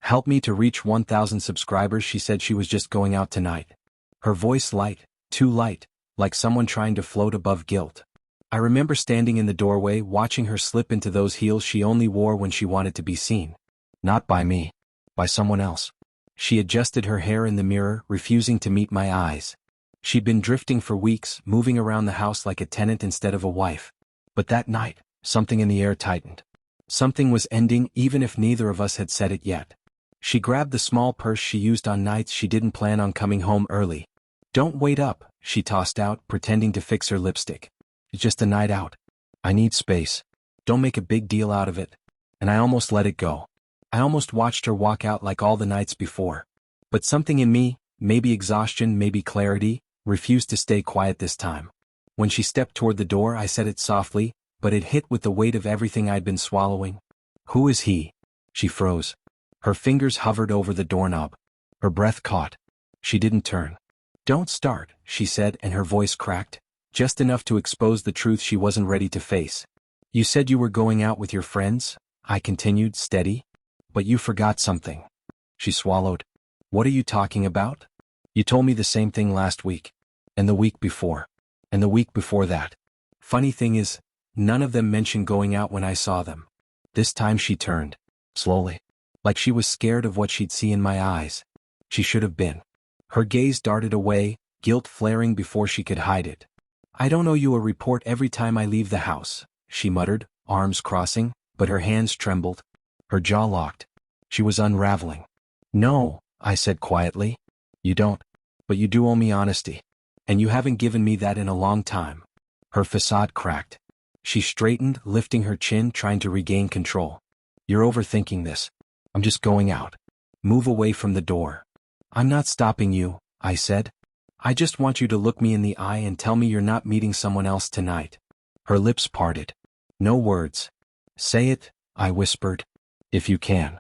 Help me to reach 1,000 subscribers. She said she was just going out tonight. Her voice light, too light, like someone trying to float above guilt. I remember standing in the doorway watching her slip into those heels she only wore when she wanted to be seen. Not by me. By someone else. She adjusted her hair in the mirror, refusing to meet my eyes. She'd been drifting for weeks, moving around the house like a tenant instead of a wife. But that night, something in the air tightened. Something was ending even if neither of us had said it yet. She grabbed the small purse she used on nights she didn't plan on coming home early. "Don't wait up," she tossed out, pretending to fix her lipstick. "It's just a night out. I need space. Don't make a big deal out of it." And I almost let it go. I almost watched her walk out like all the nights before. But something in me, maybe exhaustion, maybe clarity, refused to stay quiet this time. When she stepped toward the door, I said it softly, but it hit with the weight of everything I'd been swallowing. "Who is he?" She froze. Her fingers hovered over the doorknob. Her breath caught. She didn't turn. "Don't start," she said, and her voice cracked, just enough to expose the truth she wasn't ready to face. "You said you were going out with your friends," I continued, steady. "But you forgot something." She swallowed. "What are you talking about?" "You told me the same thing last week. And the week before. And the week before that. Funny thing is, none of them mentioned going out when I saw them." This time she turned. Slowly. Like she was scared of what she'd see in my eyes. She should have been. Her gaze darted away, guilt flaring before she could hide it. "I don't owe you a report every time I leave the house," she muttered, arms crossing, but her hands trembled. Her jaw locked. She was unraveling. "No," I said quietly. "You don't. But you do owe me honesty. And you haven't given me that in a long time." Her facade cracked. She straightened, lifting her chin, trying to regain control. "You're overthinking this. I'm just going out. Move away from the door." "I'm not stopping you," I said. "I just want you to look me in the eye and tell me you're not meeting someone else tonight." Her lips parted. No words. "Say it," I whispered. "If you can."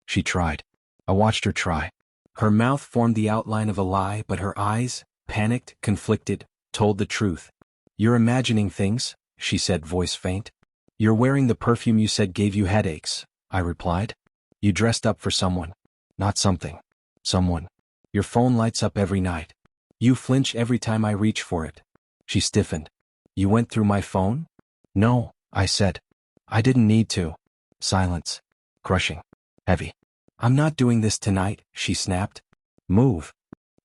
She tried. I watched her try. Her mouth formed the outline of a lie, but her eyes, panicked, conflicted, told the truth. "You're imagining things," she said, voice faint. "You're wearing the perfume you said gave you headaches," I replied. "You dressed up for someone. Not something. Someone. Your phone lights up every night. You flinch every time I reach for it." She stiffened. "You went through my phone?" "No," I said. "I didn't need to." Silence. Crushing. Heavy. "I'm not doing this tonight," she snapped. "Move."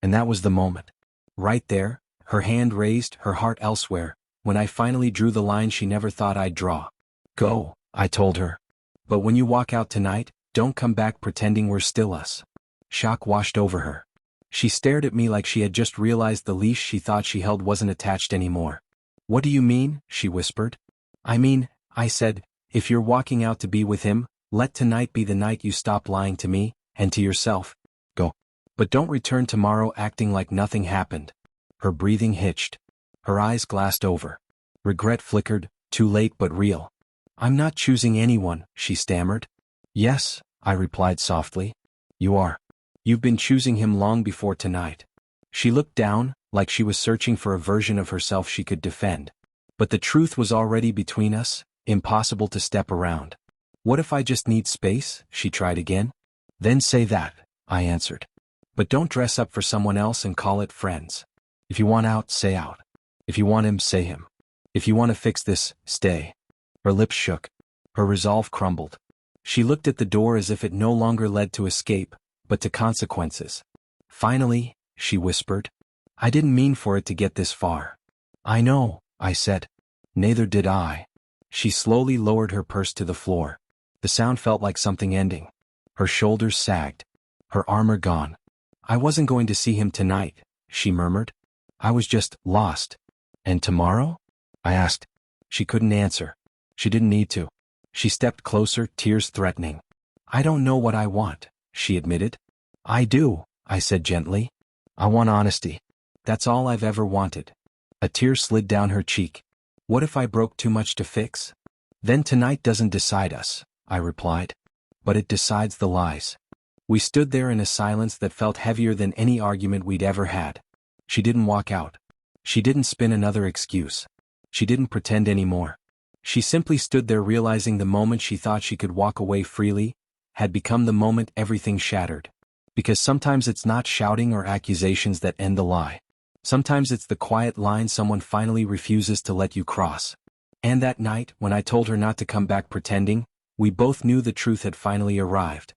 And that was the moment. Right there, her hand raised, her heart elsewhere, when I finally drew the line she never thought I'd draw. "Go," I told her. "But when you walk out tonight, don't come back pretending we're still us." Shock washed over her. She stared at me like she had just realized the leash she thought she held wasn't attached anymore. "What do you mean?" she whispered. "I mean," I said, "if you're walking out to be with him, let tonight be the night you stop lying to me, and to yourself. Go. But don't return tomorrow acting like nothing happened." Her breathing hitched. Her eyes glassed over. Regret flickered, too late but real. "I'm not choosing anyone," she stammered. "Yes," I replied softly. "You are. You've been choosing him long before tonight." She looked down, like she was searching for a version of herself she could defend. But the truth was already between us, impossible to step around. "What if I just need space?" she tried again. "Then say that," I answered. "But don't dress up for someone else and call it friends. If you want out, say out. If you want him, say him. If you want to fix this, stay." Her lips shook. Her resolve crumbled. She looked at the door as if it no longer led to escape, but to consequences. "Finally," she whispered. "I didn't mean for it to get this far." "I know," I said. "Neither did I." She slowly lowered her purse to the floor. The sound felt like something ending. Her shoulders sagged. Her armor gone. "I wasn't going to see him tonight," she murmured. "I was just lost." "And tomorrow?" I asked. She couldn't answer. She didn't need to. She stepped closer, tears threatening. "I don't know what I want," she admitted. "I do," I said gently. "I want honesty. That's all I've ever wanted." A tear slid down her cheek. "What if I broke too much to fix?" "Then tonight doesn't decide us," I replied. "But it decides the lies." We stood there in a silence that felt heavier than any argument we'd ever had. She didn't walk out. She didn't spin another excuse. She didn't pretend anymore. She simply stood there realizing the moment she thought she could walk away freely, had become the moment everything shattered. Because sometimes it's not shouting or accusations that end the lie. Sometimes it's the quiet line someone finally refuses to let you cross. And that night, when I told her not to come back pretending, we both knew the truth had finally arrived.